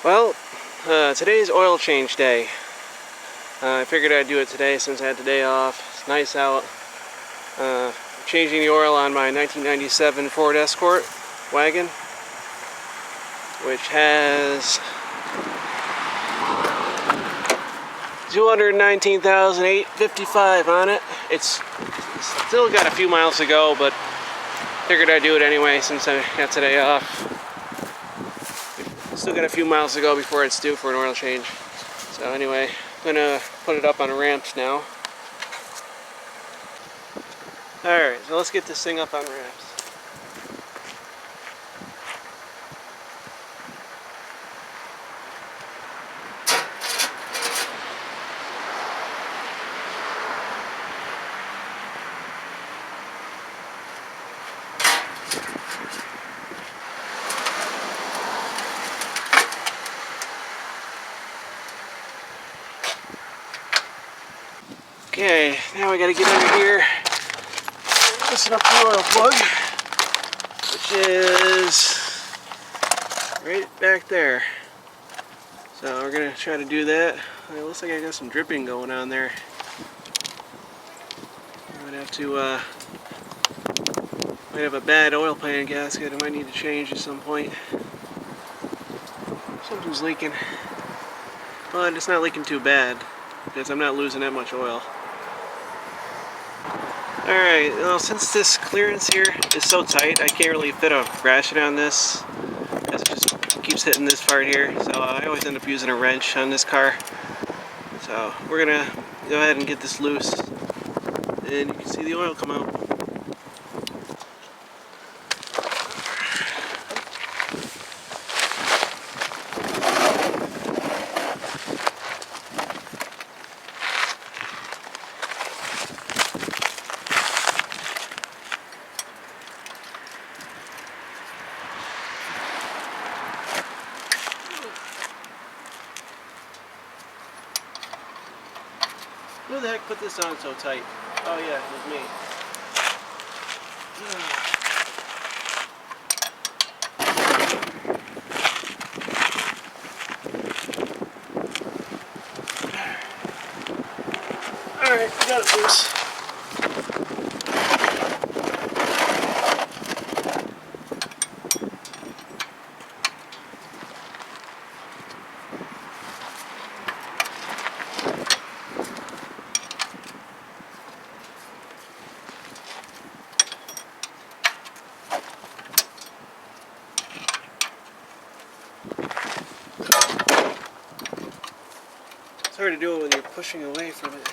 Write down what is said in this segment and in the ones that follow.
Well, today's oil change day. I figured I'd do it today since I had the day off. It's nice out. Changing the oil on my 1997 Ford Escort wagon, which has 219,855 on it. It's still got a few miles to go, but figured I'd do it anyway since I got today off. Still got a few miles to go before it's due for an oil change. So anyway, I'm gonna put it up on ramps now. Alright, so let's get this thing up on ramps. Okay, now we gotta get under here, loosen up the oil plug, which is right back there. So we're gonna try to do that. It looks like I got some dripping going on there. I might have to, might have a bad oil pan gasket I might need to change at some point. Something's leaking, but it's not leaking too bad because I'm not losing that much oil. Alright, well, since this clearance here is so tight, I can't really fit a ratchet on this, because it just keeps hitting this part here, so I always end up using a wrench on this car. So we're gonna go ahead and get this loose, and you can see the oil come out. Who the heck put this on so tight? Oh yeah, it was me. Alright, we got it loose. It's hard to do it when you're pushing away from it.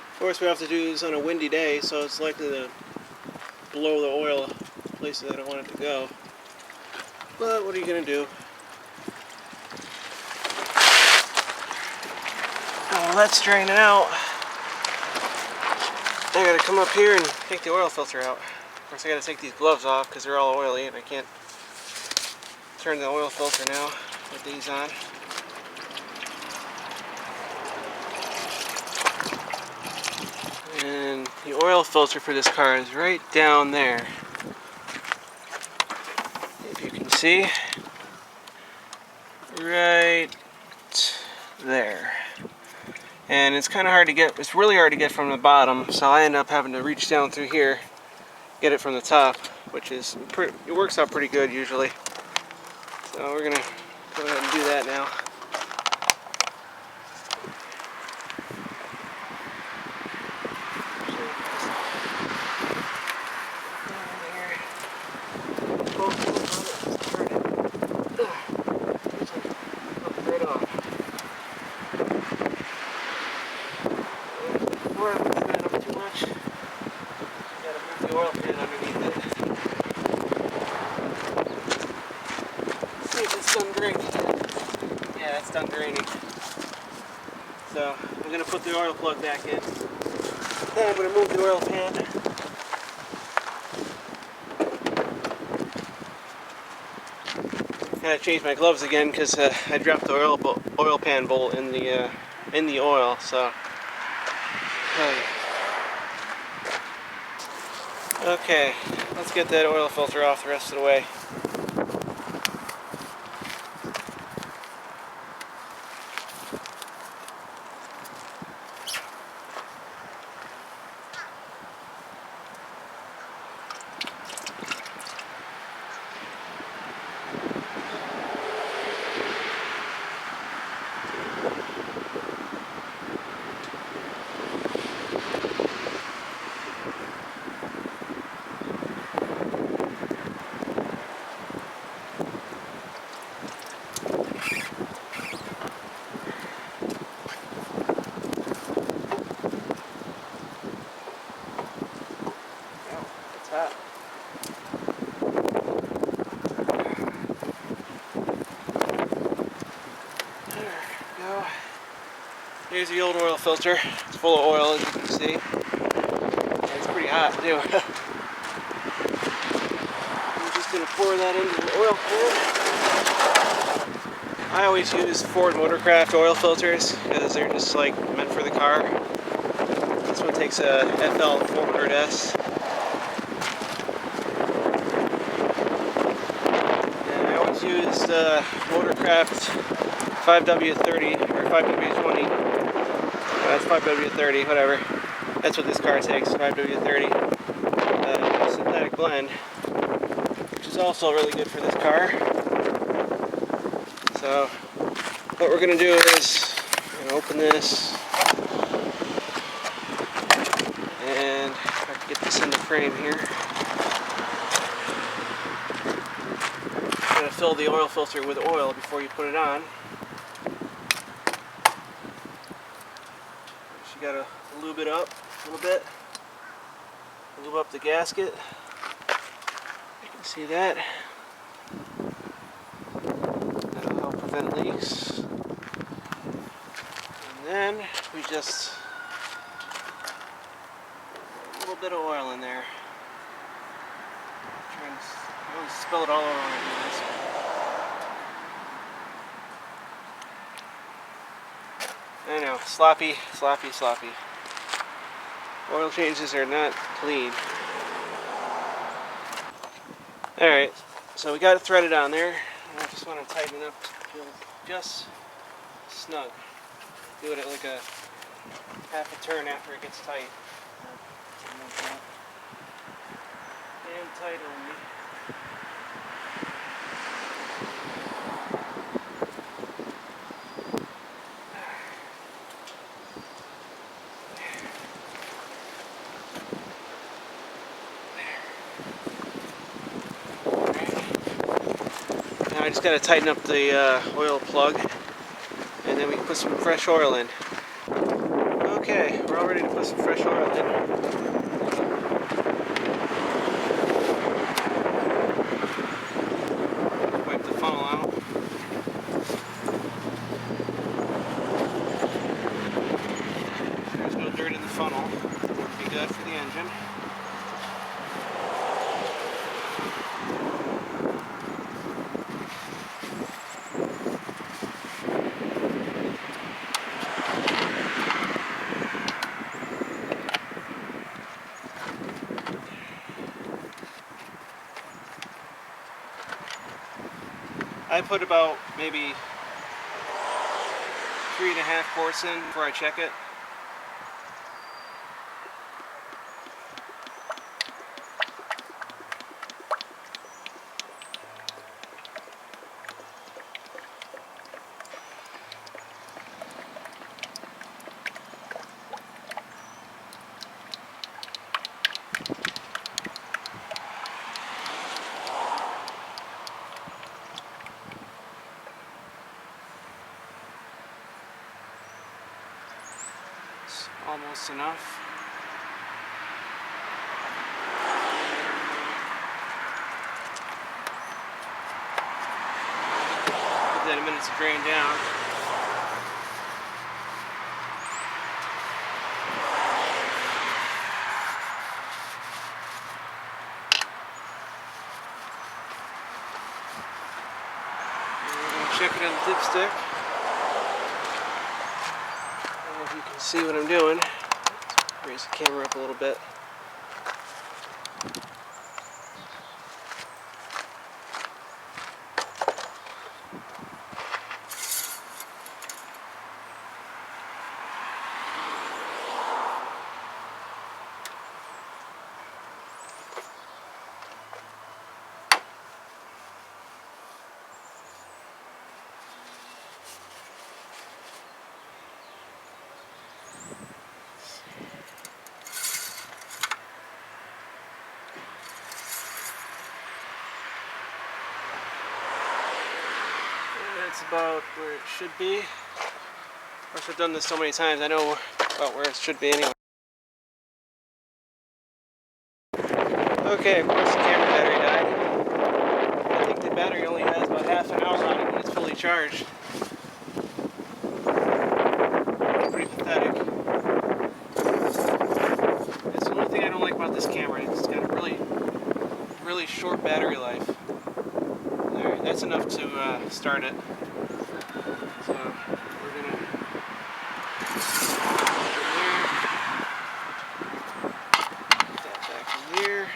Of course, we have to do this on a windy day, so it's likely to blow the oil places I don't want it to go. But what are you going to do? Oh, that's draining out. I got to come up here and take the oil filter out. Of course, I got to take these gloves off because they're all oily and I can't turn the oil filter now with these on. And the oil filter for this car is right down there. If you can see, right there. And it's kind of hard to get, it's really hard to get from the bottom, so I end up having to reach down through here, get it from the top, which is, it works out pretty good usually. So we're gonna go ahead and do that now. Right off. it's done draining. So I'm going to put the oil plug back in. Then I'm going to move the oil pan. Gotta change my gloves again because I dropped the oil pan bowl in the oil. So okay, let's get that oil filter off the rest of the way. Hot. There we go. Here's the old oil filter. It's full of oil, as you can see. And it's pretty hot too. I'm just going to pour that into the oil pan. I always use Ford Motorcraft oil filters because they're just like meant for the car. This one takes a FL 400S. Use Motorcraft 5W30 or 5W20. That's 5W30, whatever. That's what this car takes, 5W30. Synthetic blend, which is also really good for this car. So, what we're going to do is open this, and if I can get this in the frame here. Fill the oil filter with oil before you put it on. You gotta lube it up a little bit. Lube up the gasket. You can see that. That'll help prevent leaks. And then we just a little bit of oil in there. I always spill it all over when I do this. I know, sloppy, sloppy, sloppy. Oil changes are not clean. Alright, so we got it threaded on there. I just want to tighten it up just snug. Do it at like a half a turn after it gets tight. And tight on me. Now I just got to tighten up the oil plug, and then we can put some fresh oil in. Okay, we're all ready to put some fresh oil in. Wipe the funnel out. There's no dirt in the funnel. Be good for the engine. I put about maybe 3.5 quarts in before I check it. Almost enough. Give that a minute to drain down. dipstick. I don't know if you can see what I'm doing. Let's raise the camera up a little bit. That's about where it should be. Of course, I've done this so many times, I know about where it should be anyway. Okay, of course the camera battery died. I think the battery only has about half an hour on it when it's fully charged. It's pretty pathetic. That's the only thing I don't like about this camera. It's got a really short battery life. There, that's enough to start it. So we're gonna put that back in here.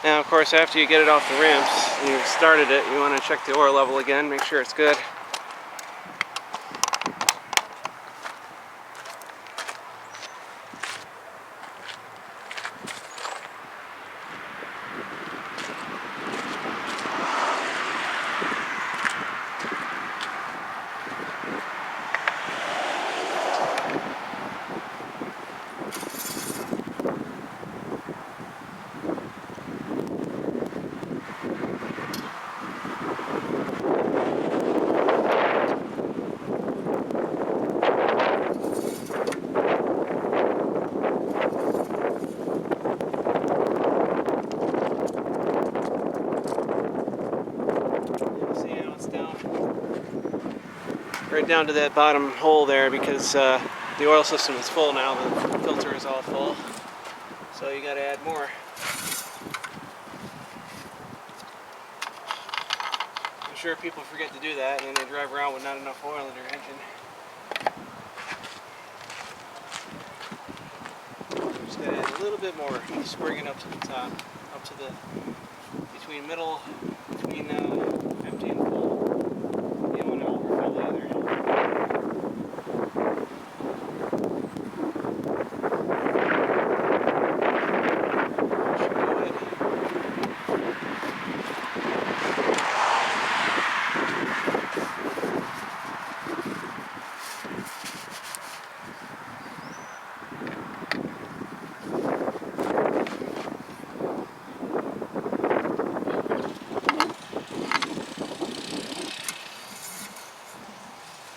Now, of course, after you get it off the ramps and you've started it, you want to check the oil level again, make sure it's good. Right down to that bottom hole there because the oil system is full now, the filter is all full, so you got to add more. I'm sure people forget to do that and then they drive around with not enough oil in their engine. Just got to add a little bit more, just bring it up to the top, up to the between empty and full. You don't want to overfill either.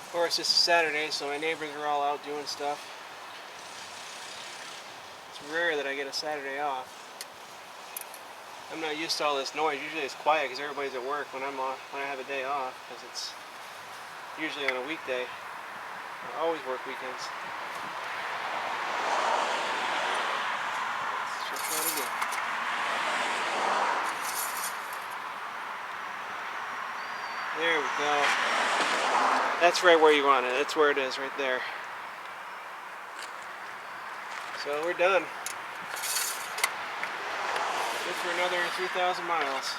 Of course, it's a Saturday, so my neighbors are all out doing stuff. It's rare that I get a Saturday off. I'm not used to all this noise. Usually it's quiet because everybody's at work when I'm off, when I have a day off, because it's usually on a weekday. I always work weekends. Let's check that again. There we go. That's right where you want it. That's where it is, right there. So we're done. Good for another 3,000 miles.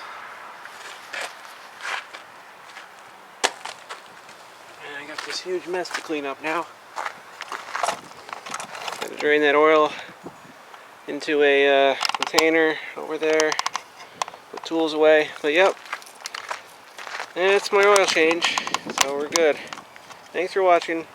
And I got this huge mess to clean up now. Got to drain that oil into a container over there. Put tools away. But yep. And it's my oil change. So we're good. Thanks for watching.